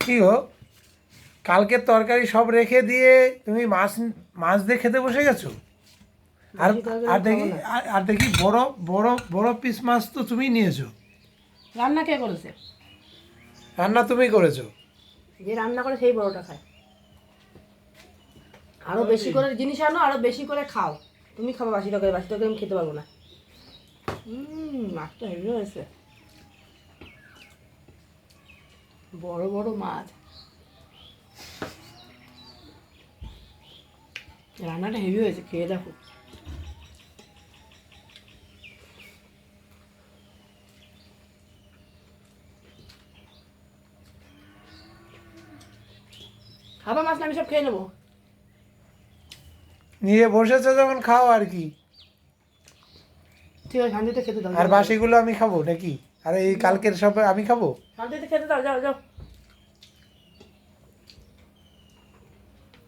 কি গো, কালকের তরকারি সব রেখে দিয়ে তুমি মাছ মাছ দিয়ে খেতে বসে গেছো? আর বেশি তরকারি আর দেখি খাবো না। আর দেখি বড় বড় বড় পিস মাছ তো তুমিই নিয়েছো। রান্না কে করেছে? রান্না তুমি করেছো। যে রান্না করে সেই বড়টা খায়। আরো বেশি করে জিনিস আনো, আরো বেশি করে খাও। তুমি খাবো বাসি তরকারি, বাসি তরকারি আমি খেতে পারবো না। মাছটা হেভি হয়েছে, বড় বড় মাছ। রান্নাটা হেভি হয়েছে, খেয়ে দেখো। খাবা মাছ না আমি সব খেয়ে নেবো। নিয়ে বসেছো যখন খাও আর কি। ঠিক আছে, শান্তিতে খেতে দাও। আর বাসিগুলো আমি খাবো নাকি? আর এই কালকের সব আমি খাবো? শান্তিতে খেতে দাও, যাও যাও।